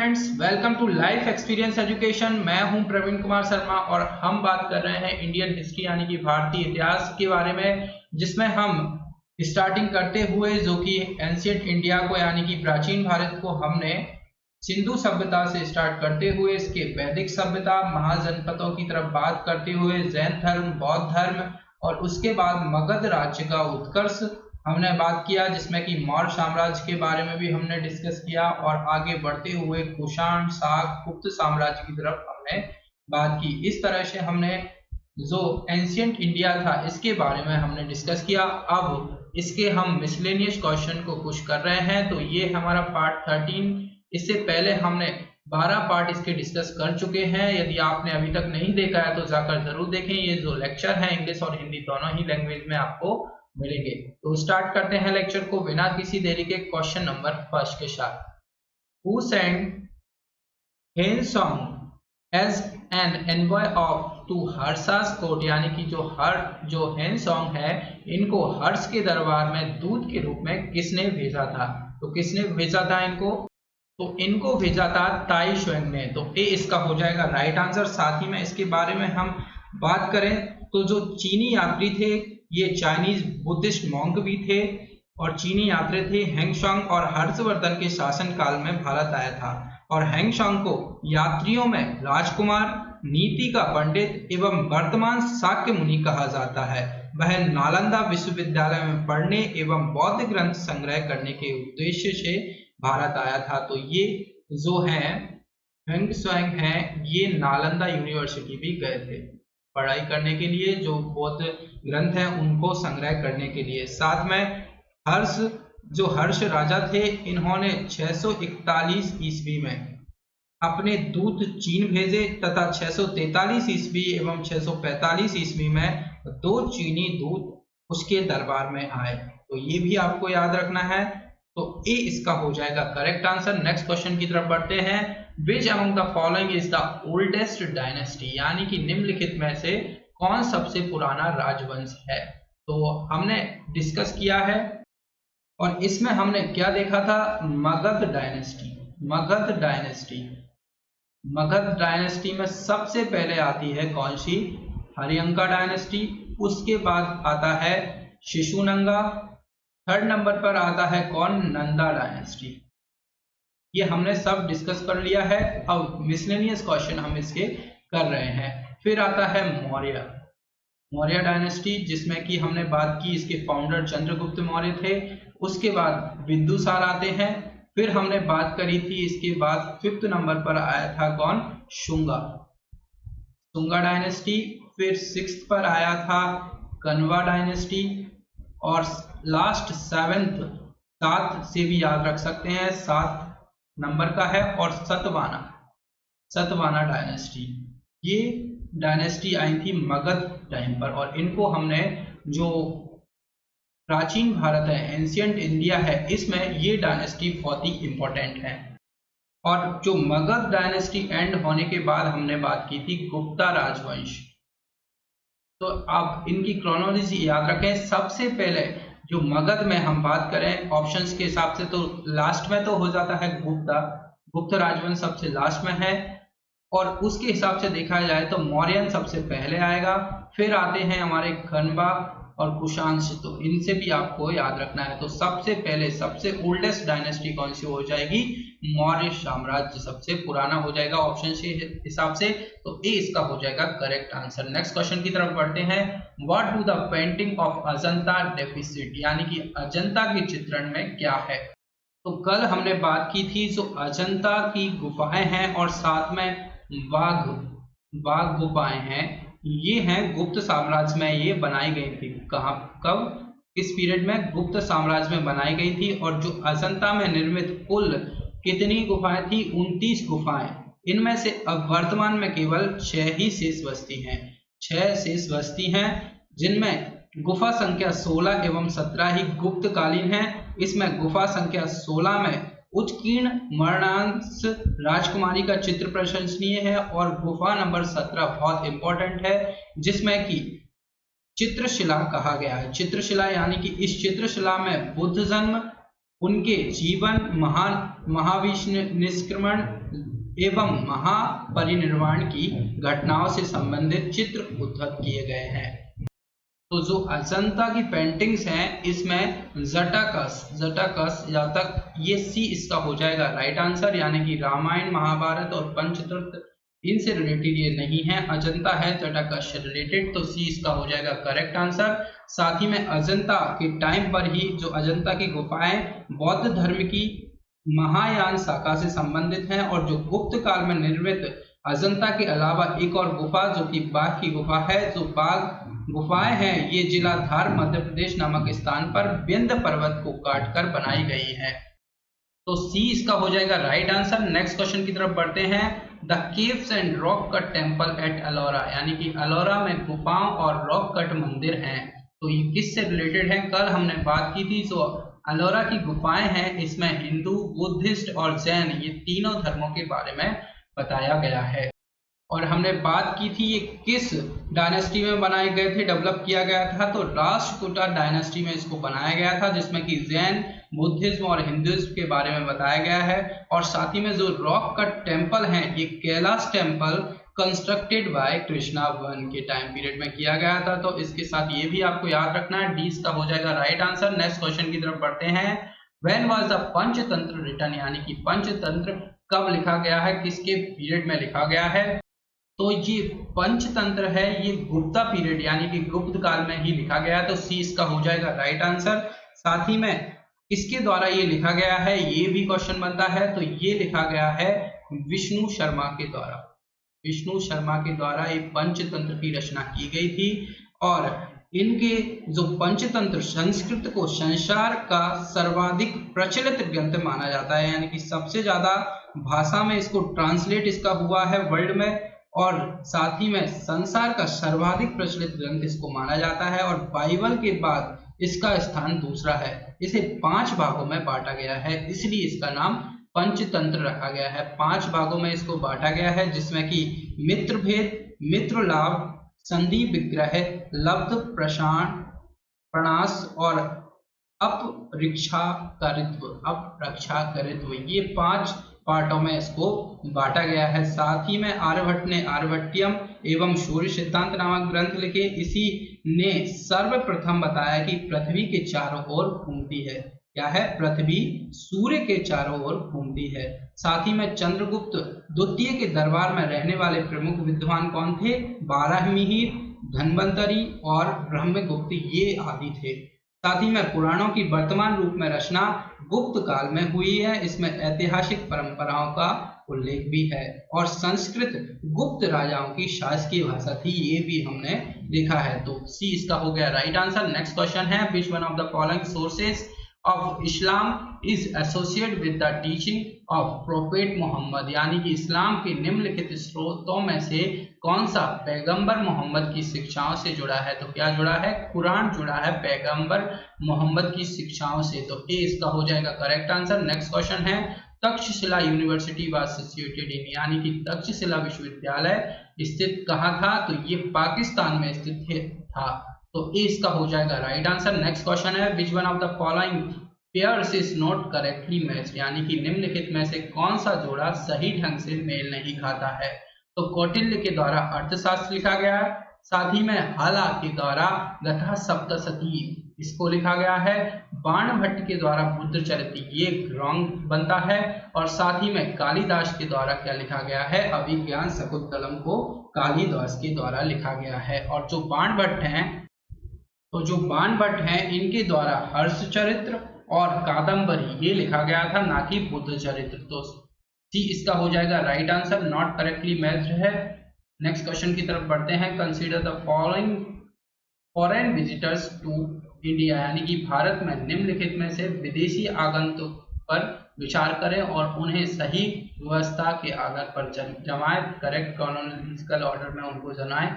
Friends, welcome to life experience education. मैं हूं प्रवीण कुमार शर्मा और हम बात कर रहे हैं इंडियन हिस्ट्री यानी कि भारतीय इतिहास के बारे में, जिसमें हम स्टार्टिंग करते हुए जो कि एंशिएंट इंडिया को यानी कि प्राचीन भारत को हमने सिंधु सभ्यता से स्टार्ट करते हुए इसके वैदिक सभ्यता, महाजनपदों की तरफ बात करते हुए जैन धर्म, बौद्ध धर्म और उसके बाद मगध राज्य का उत्कर्ष हमने बात किया, जिसमें कि मौर्य साम्राज्य के बारे में भी हमने डिस्कस किया और आगे बढ़ते हुए कुषाण, शाक, गुप्त साम्राज्य की तरफ हमने बात की। इस तरह से हमने जो एंशिएंट इंडिया था इसके बारे में हमने डिस्कस किया। अब इसके हम मिसलेनियस क्वेश्चन को कुछ कर रहे हैं, तो ये हमारा पार्ट 13। इससे पहले हमने 12 पार्ट इसके डिस्कस कर चुके हैं। यदि आपने अभी तक नहीं देखा है तो जाकर जरूर देखें। ये जो लेक्चर है इंग्लिश और हिंदी दोनों ही लैंग्वेज में आपको मिलेंगे। तो स्टार्ट करते हैं लेक्चर को बिना किसी देरी के क्वेश्चन नंबर 1 के साथ। Who sent Hiuen Tsang as an envoy of to Harsha's court, यानी कि जो हेन सॉन्ग है इनको हर्ष के दरबार में दूत के रूप में किसने भेजा था? तो किसने भेजा था इनको? तो इनको भेजा था ताई शुएंग ने। तो ए इसका हो जाएगा राइट आंसर। साथ ही में इसके बारे में हम बात करें तो जो चीनी यात्री थे ये चाइनीज बुद्धिस्ट मॉन्क भी थे और चीनी यात्री थे हेंगशॉन्ग और हर्षवर्धन के शासन काल में भारत आया था। और हेंगशॉन्ग को यात्रियों में राजकुमार, नीति का पंडित एवं वर्तमान शाक्य मुनि कहा जाता है। वह नालंदा विश्वविद्यालय में पढ़ने एवं बौद्ध ग्रंथ संग्रह करने के उद्देश्य से भारत आया था। तो ये जो है हेंगशॉन्ग है ये नालंदा यूनिवर्सिटी भी गए थे पढ़ाई करने के लिए, जो बौद्ध ग्रंथ हैं उनको संग्रह करने के लिए। साथ में हर्ष राजा थे, इन्होंने 641 ईस्वी में अपने दूत चीन भेजे तथा 643 ईस्वी एवं 645 ईस्वी में 2 चीनी दूत उसके दरबार में आए। तो ये भी आपको याद रखना है। तो ए इसका हो जाएगा करेक्ट आंसर। नेक्स्ट क्वेश्चन की तरफ बढ़ते हैं। Which among the following is the oldest dynasty, यानी कि निम्नलिखित में से कौन सबसे पुराना राजवंश है? तो हमने डिस्कस किया है और इसमें हमने क्या देखा था? मगध डायनेस्टी। मगध डायनेस्टी में सबसे पहले आती है कौन सी? हरियंका डायनेस्टी। उसके बाद आता है शिशुनंगा। 3rd नंबर पर आता है कौन? नंदा डायनेस्टी। ये हमने सब डिस्कस कर लिया है। अब मिसलेनियस क्वेश्चन हम इसके कर रहे हैं। फिर आता है मौर्य डायनेस्टी, जिसमें कि हमने बात की इसके फाउंडर चंद्रगुप्त मौर्य थे। उसके बाद बिंदुसार आते हैं। फिर हमने बात करी थी इसके बाद 5th नंबर पर आया था कौन? शुंगा डायनेस्टी। फिर 6th पर आया था कन्वा डायनेस्टी और लास्ट 7 से भी याद रख सकते हैं, 7 नंबर का है और सतवाना डायनेस्टी। ये डायनेस्टी आई थी मगध टाइम पर और इनको हमने जो प्राचीन भारत है, एंशिएंट इंडिया है, इसमें ये डायनेस्टी बहुत ही इंपॉर्टेंट है। और जो मगध डायनेस्टी एंड होने के बाद हमने बात की थी गुप्ता राजवंश। तो आप इनकी क्रोनोलॉजी याद रखें। सबसे पहले जो मगध में हम बात करें ऑप्शंस के हिसाब से तो लास्ट में तो हो जाता है गुप्त राजवंश सबसे लास्ट में है। और उसके हिसाब से देखा जाए तो मौर्यन सबसे पहले आएगा। फिर आते हैं हमारे खनवा और कुषाण। तो इनसे भी आपको याद रखना है। तो सबसे पहले सबसे ओल्डेस्ट डायनेस्टी कौन सी हो जाएगी? मौर्य साम्राज्य सबसे पुराना हो जाएगा ऑप्शन के हिसाब से। तो ए इसका हो जाएगा करेक्ट आंसर। नेक्स्ट क्वेश्चन की तरफ बढ़ते हैं। What do the painting of Ajanta deficit, यानी कि अजंता के चित्रण में क्या है? तो कल हमने बात की थी जो अजंता की गुफाएं हैं और साथ में बाघ गुफाएं हैं, ये हैं गुप्त साम्राज्य में ये बनाई गई थी। कहाँ, कब, किस पीरियड में? गुप्त साम्राज्य में बनाई गई थी। और जो अजंता में निर्मित कुल कितनी गुफाएं थी? 29 गुफाएं। इनमें से अब वर्तमान में केवल 6 ही शेष बस्ती हैं। 6 शेष बस्ती हैं, जिनमें गुफा संख्या 16 एवं 17 ही गुप्त कालीन है। इसमें गुफा संख्या 16 में उत्कीर्ण मरणांश राजकुमारी का चित्र प्रशंसनीय है और गुफा नंबर 17 बहुत इंपॉर्टेंट है, जिसमें कि चित्रशिला कहा गया है। चित्रशिला यानी कि इस चित्रशिला में बुद्ध जन्म, उनके जीवन, महाविनिष्क्रमण एवं महापरिनिर्वाण की घटनाओं से संबंधित चित्र उद्धृत किए गए हैं। तो जो अजंता की पेंटिंग्स हैं इसमें जटाकस या तक ये सी इसका हो जाएगा राइट आंसर, यानी कि रामायण, महाभारत और पंचतंत्र इनसे रिलेटेड ये नहीं है, अजंता है जटाकस से रिलेटेड, तो सी इसका हो जाएगा करेक्ट आंसर। साथ ही में अजंता के टाइम पर ही जो अजंता की गुफाएं बौद्ध धर्म की महायान शाखा से संबंधित हैं, और जो गुप्त काल में निर्मित अजंता के अलावा एक और गुफा जो कि बाघ की गुफा है, जो बाघ गुफाएं हैं ये जिला धार मध्य प्रदेश नामक स्थान पर विंध्य पर्वत को काटकर बनाई गई है। तो सी इसका हो जाएगा राइट आंसर। नेक्स्ट क्वेश्चन की तरफ बढ़ते हैं। The caves and rock cut temple at Ellora, यानी कि अलोरा में गुफाओं और रॉक कट मंदिर हैं, तो ये किससे रिलेटेड है? कल हमने बात की थी, जो अलोरा की गुफाएं हैं इसमें हिंदू, बुद्धिस्ट और जैन ये तीनों धर्मों के बारे में बताया गया है। और हमने बात की थी ये किस डायनेस्टी में बनाए गए थे, डेवलप किया गया था, तो राष्ट्रकूटा डायनेस्टी में इसको बनाया गया था, जिसमें कि जैन, बुद्धिज्म और हिंदुइज्म के बारे में बताया गया है। और साथ ही में जो रॉक कट टेम्पल हैं ये Kailash temple constructed by Krishna one के टाइम पीरियड में किया गया था, तो इसके साथ ये भी आपको याद रखना है, डी इसका हो जाएगा राइट आंसर। नेक्स्ट क्वेश्चन की तरफ बढ़ते हैं। When was the Panchatantra written, यानी कि पंचतंत्र कब लिखा गया है, किसके पीरियड में लिखा गया है? तो ये पंचतंत्र है ये गुप्ता पीरियड यानी कि गुप्त काल में ही लिखा गया है, तो सी इसका हो जाएगा राइट आंसर। साथ ही में किसके द्वारा ये लिखा गया है ये भी क्वेश्चन बनता है, तो ये लिखा गया है विष्णु शर्मा के द्वारा। विष्णु शर्मा के द्वारा एक पंचतंत्र की रचना की गई थी, और इनके जो पंचतंत्र संस्कृत को संसार का सर्वाधिक प्रचलित ग्रंथ माना जाता है, यानी कि सबसे ज्यादा भाषा में इसको ट्रांसलेट इसका हुआ है वर्ल्ड में, और साथ ही में संसार का सर्वाधिक प्रचलित ग्रंथ इसको माना जाता है, और बाइबल के बाद इसका स्थान दूसरा है। इसे 5 भागों में बांटा गया है, इसलिए इसका नाम पंचतंत्र रखा गया है। 5 भागों में इसको बांटा गया है, जिसमें कि मित्र भेद, मित्र लाभ, संधि विग्रह, लब्ध प्रणाश और अपरक्षाकरित्व, ये 5 पार्टों में इसको बांटा गया है। साथ ही में आर्यभट्ट ने आर्यभट्टियम एवं सूर्य सिद्धांत नामक ग्रंथ लिखे, इसी ने सर्वप्रथम बताया कि पृथ्वी के चारों ओर घूमती है। क्या है? पृथ्वी सूर्य के चारों ओर घूमती है। साथ ही में चंद्रगुप्त द्वितीय के दरबार में रहने वाले प्रमुख विद्वान कौन थे? बारहमिहिर, धन्वंतरी और ब्रह्मगुप्त ये आदि थे। साथ ही में पुराणों की वर्तमान रूप में रचना गुप्त काल में हुई है, इसमें ऐतिहासिक परंपराओं का उल्लेख भी है, और संस्कृत गुप्त राजाओं की शासकीय भाषा थी, ये भी हमने देखा है, तो सी इसका हो गया राइट आंसर। नेक्स्ट क्वेश्चन है, which one of the following sources of Islam is associated with the teaching of prophet Mohammad, यानी कि इस्लाम के निम्नलिखित स्रोतों में से कौन सा पैगंबर मोहम्मद की शिक्षाओं से जुड़ा है? तो क्या जुड़ा है? कुरान जुड़ा है पैगंबर मोहम्मद की शिक्षाओं से, तो ए इसका हो जाएगा करेक्ट आंसर। नेक्स्ट क्वेश्चन है, Takshashila university was situated in, यानी कि तक्षशिला विश्वविद्यालय स्थित कहाँ था? तो ये पाकिस्तान में स्थित था, तो ए इसका हो जाएगा राइट आंसर। नेक्स्ट क्वेश्चन है, which one of the following pairs is not correctly matched, यानी कि निम्नलिखित में से कौन सा जोड़ा सही ढंग से मेल नहीं खाता है? तो कौटिल्य के द्वारा अर्थशास्त्र लिखा गया है, साथ ही में हाला के द्वारा गथा सप्तशती इसको लिखा गया है, बाणभट्ट के द्वारा बुद्ध चरित्र ये रॉन्ग बनता है, और साथ ही में कालिदास के द्वारा क्या लिखा गया है? अभिज्ञान शकुंतलम को कालिदास के द्वारा लिखा गया है। और जो बाणभट्ट हैं इनके द्वारा हर्षचरित्र और कादम्बरी ये लिखा गया था, ना कि बुद्ध चरित्र, तो सी इसका हो जाएगा right answer, not correctly matched है। नेक्स्ट क्वेश्चन की तरफ बढ़ते हैं, consider the following foreign visitors to India, यानी कि भारत में निम्नलिखित में से विदेशी आगंतुक पर विचार करें और उन्हें सही व्यवस्था के आधार पर जमाएं, करेक्ट क्रोनोलॉजिकल ऑर्डर में उनको जनाएं।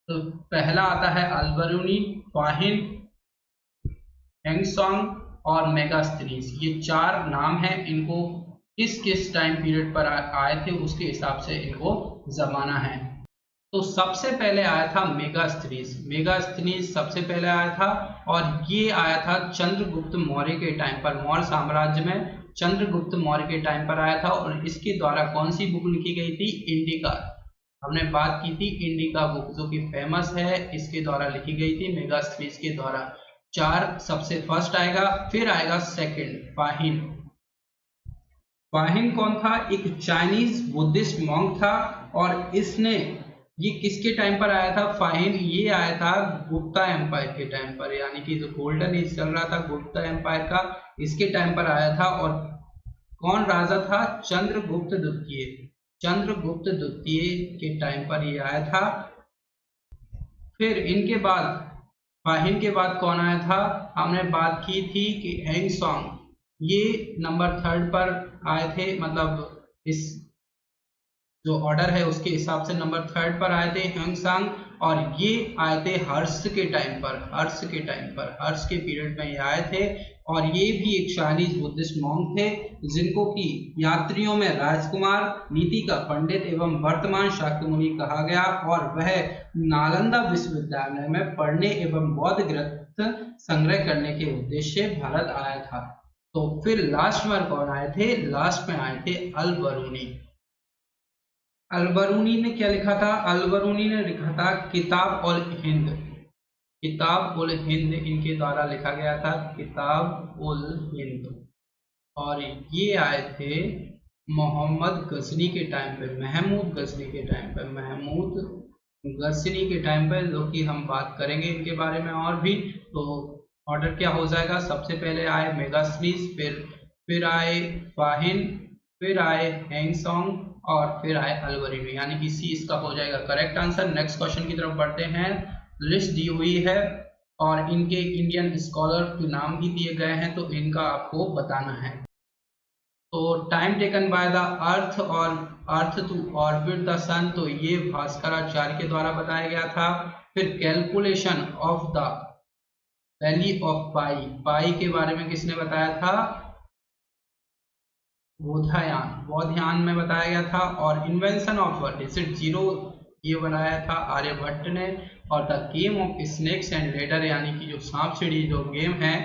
तो पहला आता है अल्बरूनी, फाहिन, हेंगसोंग और मेगास्थनीज, ये 4 नाम हैं, इनको किस किस टाइम पीरियड पर आए थे उसके हिसाब से इनको जमाना है। तो सबसे पहले आया था मेगास्थनीज सबसे पहले आया था, और ये आया था चंद्रगुप्त मौर्य के टाइम पर, मौर्य साम्राज्य में चंद्रगुप्त मौर्य के टाइम पर आया था। और इसके द्वारा कौन सी बुक लिखी गई थी? इंडिका, हमने बात की थी इंडिका बुक जो कि फेमस है, इसके द्वारा लिखी गई थी मेगास्थनीज के द्वारा। 4 सबसे फर्स्ट आएगा, फिर आएगा सेकंड फाहिन। फाहिन कौन था? एक चाइनीज बुद्धिस्ट मॉन्क था, और इसने ये किसके टाइम पर आया था? फाहिन ये आया था गुप्ता एम्पायर के टाइम पर, यानी कि जो गोल्डन एज चल रहा था गुप्ता एम्पायर का, इसके टाइम पर आया था। और कौन राजा था? चंद्रगुप्त द्वितीय, चंद्रगुप्त द्वितीय के टाइम पर ये आया था। फिर इनके बाद फाहिन के बाद कौन आया था? हमने बात की थी कि हेंग सॉन्ग, ये नंबर 3 पर आए थे, मतलब इस जो ऑर्डर है उसके हिसाब से नंबर 3 पर आए थे हेंग सांग, और ये आए थे हर्ष के टाइम पर, हर्ष के टाइम पर, हर्ष के पीरियड में ये आए थे। और ये भी एक चाइनीज बुद्धिस्ट मॉन्क थे, जिनको कि यात्रियों में राजकुमार, नीति का पंडित एवं वर्तमान शाक्यमुनि कहा गया, और वह नालंदा विश्वविद्यालय में पढ़ने एवं बौद्ध ग्रंथ संग्रह करने के उद्देश्य भारत आया था। तो फिर लास्ट में कौन आए थे? लास्ट में आए थे अल-बरूनी। अल-बरूनी ने क्या लिखा था? अल-बरूनी ने लिखा था किताब उल हिंद, किताब उल हिंद इनके द्वारा लिखा गया था, किताब उल हिंद। और ये आए थे मोहम्मद गजनी के टाइम पे, महमूद गजनी के टाइम पे, महमूद गजनी के टाइम पे, जो कि हम बात करेंगे इनके बारे में और भी। तो ऑर्डर क्या हो जाएगा? सबसे पहले आए मेगास्थनीज, फिर आए फाहिन, फिर आए हेंग सॉन्ग, और फिर आए अल-बरूनी, यानी कि सी इसका हो जाएगा करेक्ट आंसर। नेक्स्ट क्वेश्चन की तरफ बढ़ते हैं। लिस्ट दी हुई है और इनके इंडियन स्कॉलर के नाम भी दिए गए हैं, तो इनका आपको बताना है। तो time taken by the earth और earth to orbit the sun, तो ये भास्कराचार्य के द्वारा बताया गया था। फिर calculation of the value of pi, pi के बारे में किसने बताया था? बोधायन में बताया गया था। और इन्वेंशन ऑफ डिजिट जीरो ये बनाया था आर्यभट्ट ने। और the game of snakes and ladder, यानी कि जो सांप सीढ़ी जो गेम है,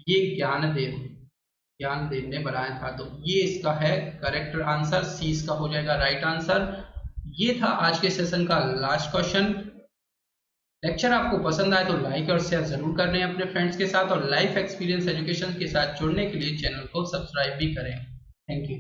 ये ज्ञानदेव ने बनाया था। तो ये इसका है करेक्ट आंसर, सी इसका हो जाएगा राइट आंसर। ये था आज के सेशन का लास्ट क्वेश्चन। लेक्चर आपको पसंद आए तो लाइक और शेयर जरूर कर लें अपने फ्रेंड्स के साथ, और लाइफ एक्सपीरियंस एजुकेशन के साथ जुड़ने के लिए चैनल को सब्सक्राइब भी करें। Thank you.